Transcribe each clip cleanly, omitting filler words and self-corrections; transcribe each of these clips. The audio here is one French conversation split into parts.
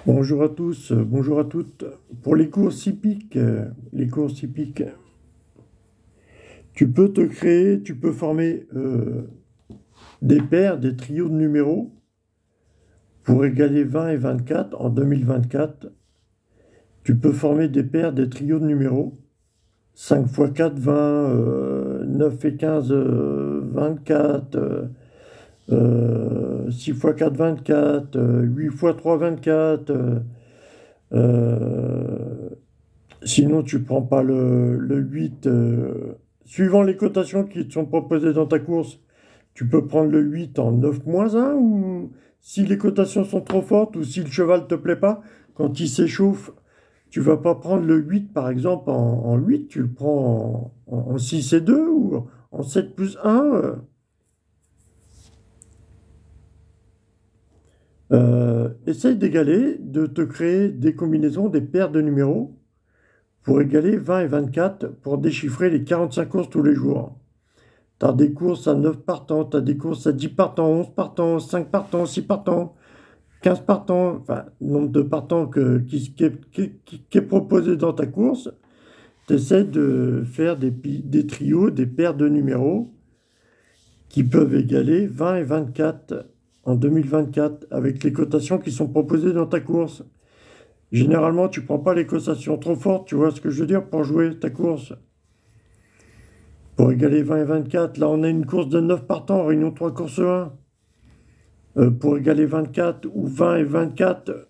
Bonjour à tous, bonjour à toutes. Pour les courses hippiques, tu peux te créer, tu peux former des paires, des trios de numéros pour égaler 20 et 24 en 2024. Tu peux former des paires, des trios de numéros 5 x 4, 20, 9 et 15, 24, 6 x 4, 24, 8 x 3, 24. Sinon, tu prends pas le 8. Suivant les cotations qui te sont proposées dans ta course, tu peux prendre le 8 en 9-1, ou si les cotations sont trop fortes ou si le cheval te plaît pas, quand il s'échauffe, tu vas pas prendre le 8 par exemple en 8, tu le prends en 6 et 2 ou en 7 plus 1. Essaye d'égaler, de te créer des combinaisons, des paires de numéros pour égaler 20 et 24 pour déchiffrer les 45 courses tous les jours. Tu as des courses à 9 partants, tu as des courses à 10 partants, 11 partants, 5 partants, 6 partants, 15 partants, enfin, le nombre de partants qui est proposé dans ta course. Tu essaies de faire des trios, des paires de numéros qui peuvent égaler 20 et 24 en 2024 avec les cotations qui sont proposées dans ta course. Généralement, tu prends pas les cotations trop fortes, tu vois ce que je veux dire, pour jouer ta course. Pour égaler 20 et 24, là on a une course de 9 partants, réunion 3, course 1. Pour égaler 24 ou 20 et 24,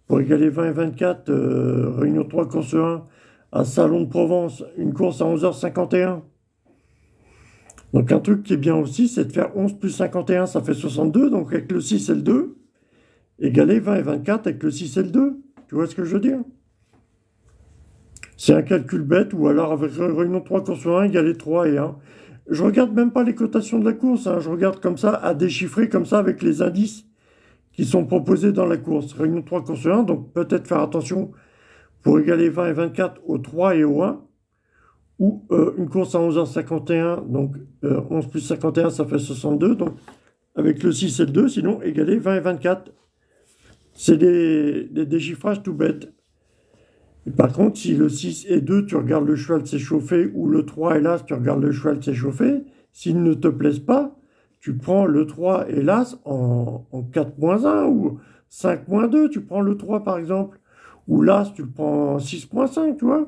pour égaler 20 et 24, réunion 3, course 1, à Salon de Provence, une course à 11h51. Donc un truc qui est bien aussi, c'est de faire 11 plus 51, ça fait 62, donc avec le 6 et le 2, égaler 20 et 24 avec le 6 et le 2. Tu vois ce que je veux dire? C'est un calcul bête, ou alors avec réunion 3, course 1, égaler 3 et 1. Je regarde même pas les cotations de la course, hein. Je regarde comme ça, à déchiffrer comme ça avec les indices qui sont proposés dans la course. Réunion 3, course 1, donc peut-être faire attention pour égaler 20 et 24 au 3 et au 1. Ou une course à 11h51, donc 11 plus 51, ça fait 62, donc avec le 6 et le 2, sinon égaler 20 et 24. C'est des déchiffrages tout bêtes. Et par contre, si le 6 et 2, tu regardes le cheval s'échauffer, ou le 3 et l'As, tu regardes le cheval s'échauffer, s'ils ne te plaisent pas, tu prends le 3 et l'As en 4-1 ou 5-2, tu prends le 3 par exemple, ou l'As, tu le prends en 6.5, tu vois.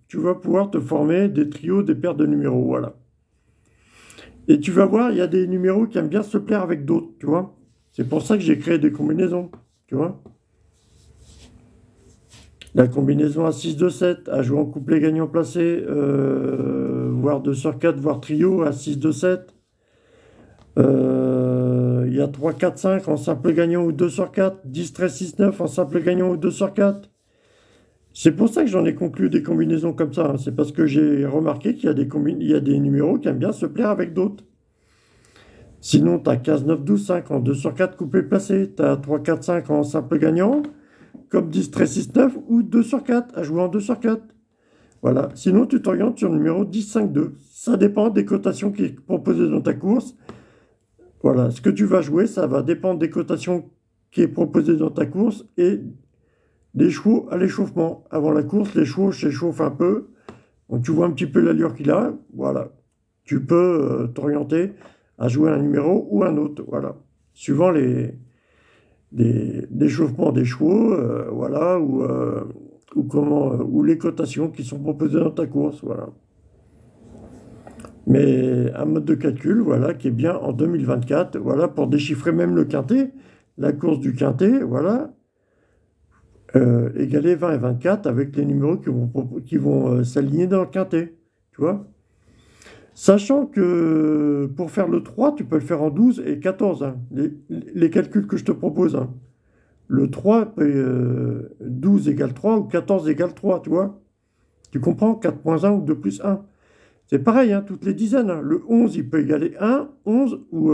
Tu vas pouvoir te former des trios, des paires de numéros, voilà. Et tu vas voir, il y a des numéros qui aiment bien se plaire avec d'autres, tu vois. C'est pour ça que j'ai créé des combinaisons, tu vois. La combinaison à 6-2-7, à jouer en couplet gagnant placé, voire 2 sur 4, voire trio à 6-2-7. Il y a 3-4-5 en simple gagnant ou 2 sur 4, 10-13-6-9 en simple gagnant ou 2 sur 4. C'est pour ça que j'en ai conclu des combinaisons comme ça, hein. C'est parce que j'ai remarqué qu'il y a des numéros qui aiment bien se plaire avec d'autres. Sinon, tu as 15-9-12-5 en 2 sur 4 couplé placé. Tu as 3-4-5 en simple gagnant, comme 10-13-6-9 ou 2 sur 4 à jouer en 2 sur 4. Voilà. Sinon, tu t'orientes sur le numéro 10-5-2. Ça dépend des cotations qui sont proposées dans ta course. Voilà. Ce que tu vas jouer, ça va dépendre des cotations qui sont proposées dans ta course et des chevaux à l'échauffement. Avant la course, les chevaux s'échauffent un peu. Donc tu vois un petit peu l'allure qu'il a. Voilà. Tu peux t'orienter à jouer un numéro ou un autre. Voilà. Suivant l'échauffement des chevaux, voilà, ou les cotations qui sont proposées dans ta course. Voilà. Mais un mode de calcul, voilà, qui est bien en 2024. Voilà, pour déchiffrer même le quintet, la course du quintet, voilà. Égaler 20 et 24 avec les numéros qui vont s'aligner dans le quintet, tu vois. Sachant que pour faire le 3, tu peux le faire en 12 et 14, hein, les calculs que je te propose, hein. Le 3, 12 égale 3 ou 14 égale 3, tu vois. Tu comprends? 4.1 ou 2 plus 1. C'est pareil, hein, toutes les dizaines, hein. Le 11, il peut égaler 1, 11 ou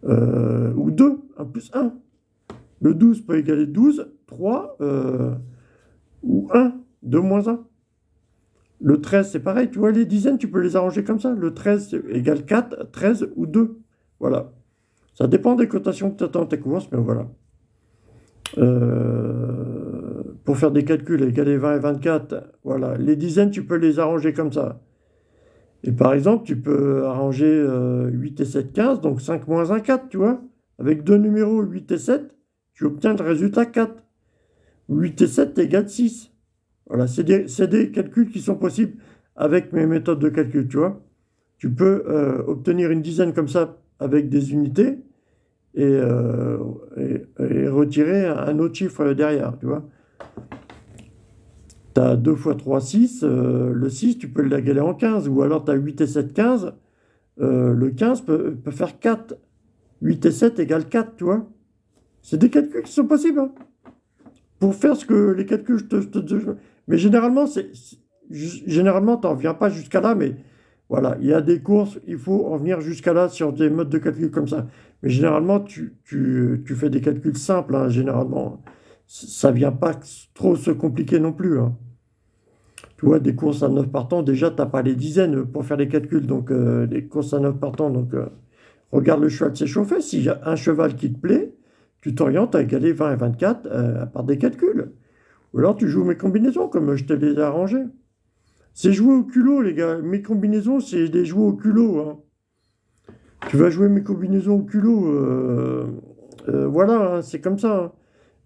2, 1 plus 1. Le 12 peut égaler 12, 3 ou 1, 2 moins 1. Le 13, c'est pareil, tu vois, les dizaines, tu peux les arranger comme ça. Le 13 égale 4, 13 ou 2. Voilà. Ça dépend des cotations que tu as dans tes courses, mais voilà. Pour faire des calculs, égaler 20 et 24, voilà. Les dizaines, tu peux les arranger comme ça. Et par exemple, tu peux arranger 8 et 7, 15, donc 5 moins 1, 4, tu vois. Avec deux numéros, 8 et 7, tu obtiens le résultat 4. 8 et 7 égale 6. Voilà, c'est des calculs qui sont possibles avec mes méthodes de calcul, tu vois. Tu peux obtenir une dizaine comme ça avec des unités et, et retirer un autre chiffre derrière, tu vois. Tu as 2 fois 3, 6. Le 6, tu peux l'égaler en 15. Ou alors tu as 8 et 7, 15. Le 15 peut faire 4. 8 et 7 égale 4, tu vois. C'est des calculs qui sont possibles, hein. Pour faire ce que les calculs, mais généralement, généralement, tu n'en viens pas jusqu'à là, mais voilà, il y a des courses, il faut en venir jusqu'à là sur des modes de calcul comme ça. Mais généralement, tu fais des calculs simples, hein, généralement. Ça ne vient pas trop se compliquer non plus, hein. Tu vois, des courses à 9 partants, déjà, tu n'as pas les dizaines pour faire les calculs. Donc, des courses à 9 partants, donc, regarde le cheval s'échauffer. S'il y a un cheval qui te plaît, tu t'orientes à égaler 20 et 24 à part des calculs. Ou alors, tu joues mes combinaisons comme je te les ai arrangées. C'est jouer au culot, les gars. Mes combinaisons, c'est des jouer au culot, hein. Tu vas jouer mes combinaisons au culot. Voilà, hein, c'est comme ça, hein.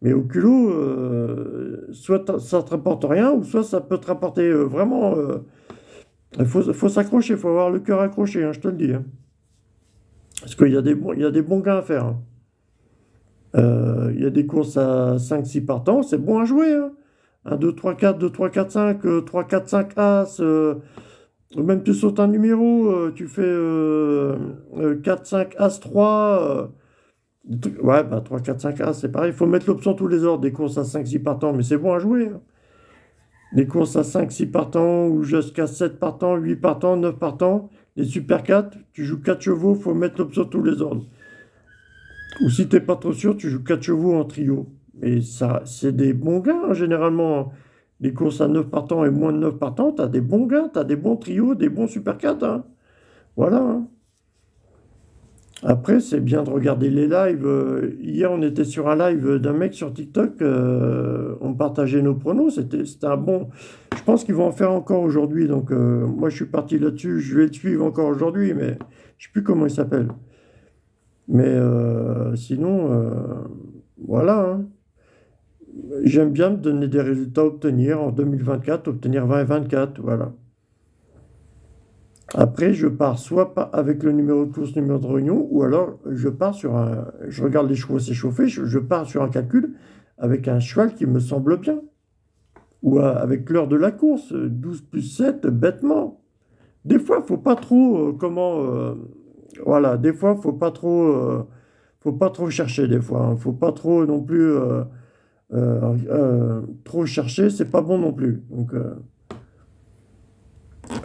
Mais au culot, soit ça te rapporte rien, ou soit ça peut te rapporter vraiment. Il faut s'accrocher, il faut avoir le cœur accroché, hein, je te le dis, hein. Parce qu'il y a des bons gains à faire, hein. Il y a des courses à 5-6 partants, c'est bon à jouer, hein. 1, 2, 3, 4, 2, 3, 4, 5, 3, 4, 5 As. Même tu sautes un numéro, tu fais 4, 5, As, 3. Ouais, bah 3, 4, 5 As, c'est pareil. Il faut mettre l'option tous les ordres des courses à 5-6 partants, mais c'est bon à jouer, hein. Les courses à 5-6 partants ou jusqu'à 7 partants, 8 partants, 9 partants, les Super 4, tu joues 4 chevaux, il faut mettre l'option tous les ordres. Ou si t'es pas trop sûr, tu joues 4 chevaux en trio. Et ça, c'est des bons gains, hein, généralement. Les courses à 9 partants et moins de 9 partants, tu as des bons gains, tu as des bons trios, des bons Super 4, hein. Voilà, hein. Après, c'est bien de regarder les lives. Hier, on était sur un live d'un mec sur TikTok. On partageait nos pronos. C'était un bon. Je pense qu'ils vont en faire encore aujourd'hui. Donc, moi, je suis parti là-dessus. Je vais le suivre encore aujourd'hui, mais je sais plus comment il s'appelle. Mais sinon, voilà, hein. J'aime bien me donner des résultats à obtenir en 2024, obtenir 20 et 24, voilà. Après, je pars soit pas avec le numéro de course, numéro de réunion, ou alors je pars sur un. Je regarde les chevaux s'échauffer, je pars sur un calcul avec un cheval qui me semble bien. Ou avec l'heure de la course, 12 plus 7, bêtement. Des fois, faut pas trop. Voilà, des fois, faut pas trop chercher, des fois, hein. Faut pas trop non plus. Trop chercher, c'est pas bon non plus. Donc.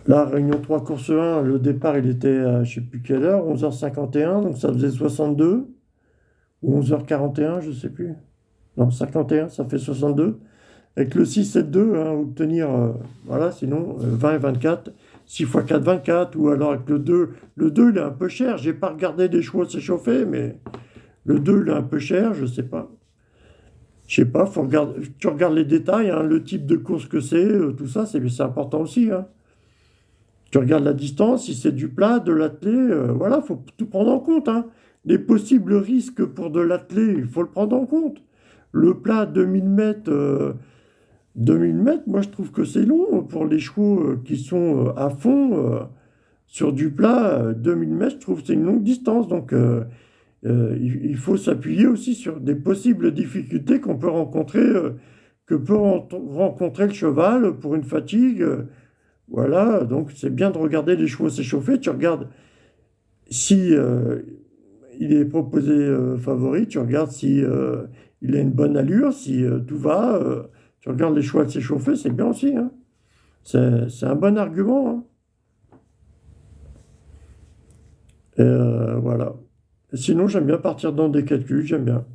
La réunion 3, course 1, le départ, il était à je ne sais plus quelle heure, 11h51, donc ça faisait 62, ou 11h41, je ne sais plus. Non, 51, ça fait 62. Avec le 6, 7, 2, hein, obtenir, voilà, sinon 20 et 24, 6 x 4, 24, ou alors avec le 2. Le 2, il est un peu cher, j'ai pas regardé les chevaux s'échauffer, mais le 2, il est un peu cher, je sais pas. Je sais pas, tu regardes les détails, hein, le type de course que c'est, tout ça, c'est important aussi, hein. Tu regardes la distance, si c'est du plat, de l'attelé, voilà, il faut tout prendre en compte, hein. Les possibles risques pour de l'attelé, il faut le prendre en compte. Le plat, 2000 mètres, 2000 mètres, moi je trouve que c'est long pour les chevaux qui sont à fond sur du plat. 2000 mètres, je trouve que c'est une longue distance. Donc il faut s'appuyer aussi sur des possibles difficultés qu'on peut rencontrer, que peut rencontrer le cheval pour une fatigue. Voilà, donc c'est bien de regarder les chevaux s'échauffer. Tu regardes si il est proposé favori, tu regardes si il a une bonne allure, si tout va. Tu regardes les chevaux s'échauffer, c'est bien aussi, hein. C'est un bon argument, hein. Voilà. Sinon, j'aime bien partir dans des calculs, j'aime bien.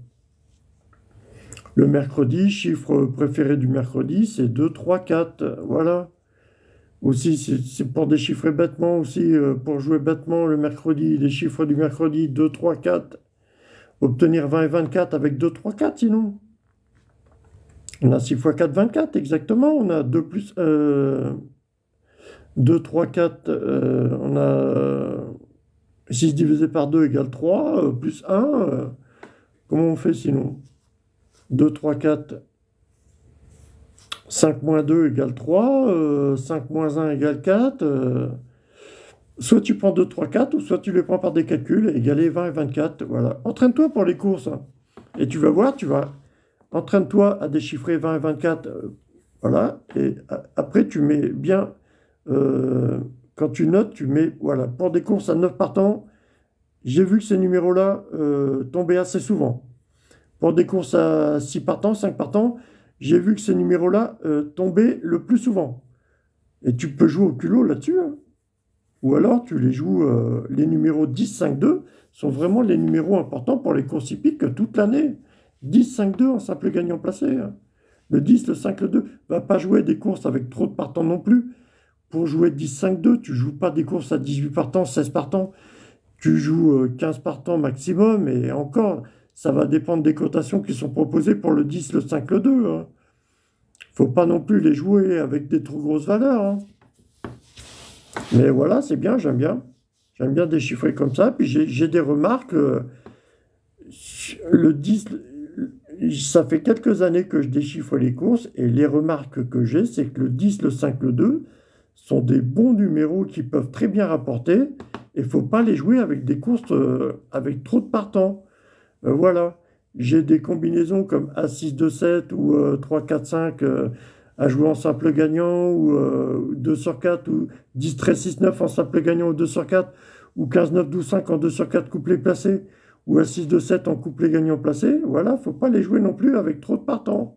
Le mercredi, chiffre préféré du mercredi, c'est 2, 3, 4. Voilà. Aussi, c'est pour déchiffrer bêtement aussi, pour jouer bêtement le mercredi, les chiffres du mercredi, 2, 3, 4. Obtenir 20 et 24 avec 2, 3, 4 sinon. On a 6 x 4, 24, exactement. On a 2 plus 2, 3, 4. On a 6 divisé par 2 égale 3, plus 1. Comment on fait sinon? 2, 3, 4. 5 moins 2 égale 3. 5 moins 1 égale 4. Soit tu prends 2, 3, 4, ou soit tu les prends par des calculs, égaler 20 et 24. Voilà. Entraîne-toi pour les courses. Hein. Et tu vas voir, entraîne-toi à déchiffrer 20 et 24. Voilà. Et après, tu mets bien. Quand tu notes, tu mets. Voilà. Pour des courses à 9 partants, j'ai vu que ces numéros-là tombaient assez souvent. Pour des courses à 6 partants, 5 partants, j'ai vu que ces numéros-là tombaient le plus souvent. Et tu peux jouer au culot là-dessus. Hein. Ou alors, tu les joues, les numéros 10, 5, 2 sont vraiment les numéros importants pour les courses hippiques toute l'année. 10, 5, 2 en simple gagnant placé. Hein. Le 10, le 5, le 2. Va pas jouer des courses avec trop de partants non plus. Pour jouer 10, 5, 2, tu joues pas des courses à 18 partants, 16 partants. Tu joues 15 partants maximum. Et encore, ça va dépendre des cotations qui sont proposées pour le 10, le 5, le 2. Hein. Faut pas non plus les jouer avec des trop grosses valeurs. Hein. Mais voilà, c'est bien, j'aime bien. J'aime bien déchiffrer comme ça. Puis j'ai des remarques. Le 10, ça fait quelques années que je déchiffre les courses. Et les remarques que j'ai, c'est que le 10, le 5, le 2 sont des bons numéros qui peuvent très bien rapporter. Et il ne faut pas les jouer avec des courses avec trop de partants. Voilà. J'ai des combinaisons comme A6, 2, 7 ou 3, 4, 5 à jouer en simple gagnant, ou 2 sur 4, ou 10, 13, 6, 9 en simple gagnant, ou 2 sur 4, ou 15, 9, 12, 5 en 2 sur 4 couplés placés, ou à 6, 2, 7 en couplet gagnant placé. Voilà, il ne faut pas les jouer non plus avec trop de partants.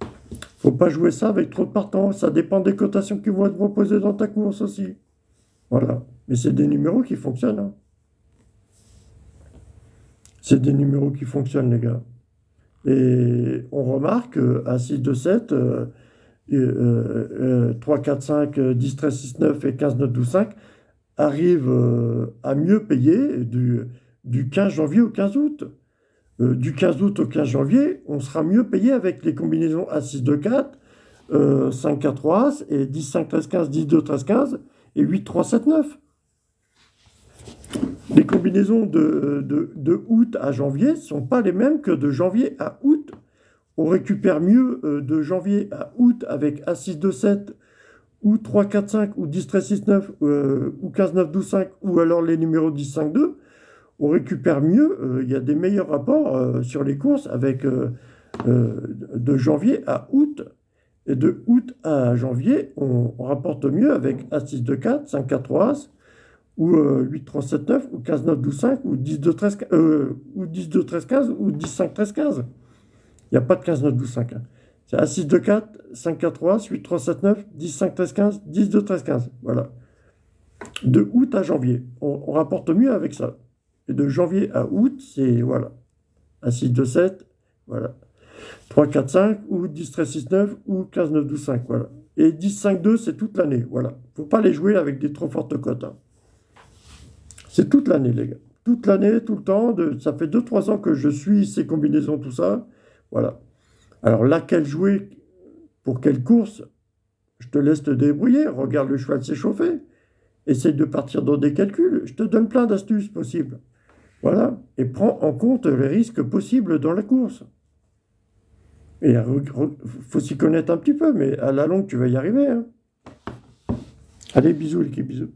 Il ne faut pas jouer ça avec trop de partants. Ça dépend des cotations qui vont être proposées dans ta course aussi. Voilà. Mais c'est des numéros qui fonctionnent. Hein. C'est des numéros qui fonctionnent, les gars. Et on remarque à 6, 2, 7... 3, 4, 5, 10, 13, 6, 9 et 15, 9, 12, 5 arrivent à mieux payer du 15 janvier au 15 août. Du 15 août au 15 janvier, on sera mieux payé avec les combinaisons A6, 2, 4, 5, 4, 3, As, et 10, 5, 13, 15, 10, 2, 13, 15, et 8, 3, 7, 9. Les combinaisons de août à janvier ne sont pas les mêmes que de janvier à août. On récupère mieux de janvier à août avec A6, 2, 7, ou 3, 4, 5, ou 10, 13, 6, 9, ou 15, 9, 12, 5, ou alors les numéros 10, 5, 2. On récupère mieux, il y a des meilleurs rapports sur les courses avec de janvier à août. Et de août à janvier, on rapporte mieux avec A6, 2, 4, 5, 4, 3, As, ou 8, 3, 7, 9, ou 15, 9, 12, 5, ou 10, 2, 13, ou 10, 2, 13, 15, ou 10, 5, 13, 15. Il n'y a pas de 15, 9, 12, 5. Hein. C'est A6, 2, 4, 5, 4, 3, 8, 3, 7, 9, 10, 5, 13, 15, 10, 2, 13, 15. Voilà. De août à janvier. On rapporte mieux avec ça. Et de janvier à août, c'est, voilà. A6, 2, 7, voilà. 3, 4, 5, ou 10, 13, 6, 9, ou 15, 9, 12, 5, voilà. Et 10, 5, 2, c'est toute l'année, voilà. Il ne faut pas les jouer avec des trop fortes cotes. Hein. C'est toute l'année, les gars. Toute l'année, tout le temps. Ça fait 2-3 ans que je suis ces combinaisons, tout ça. Voilà. Alors, laquelle jouer pour quelle course? Je te laisse te débrouiller. Regarde le cheval s'échauffer. Essaye de partir dans des calculs. Je te donne plein d'astuces possibles. Voilà. Et prends en compte les risques possibles dans la course. Et il faut s'y connaître un petit peu, mais à la longue, tu vas y arriver. Hein. Allez, bisous, l'équipe, bisous.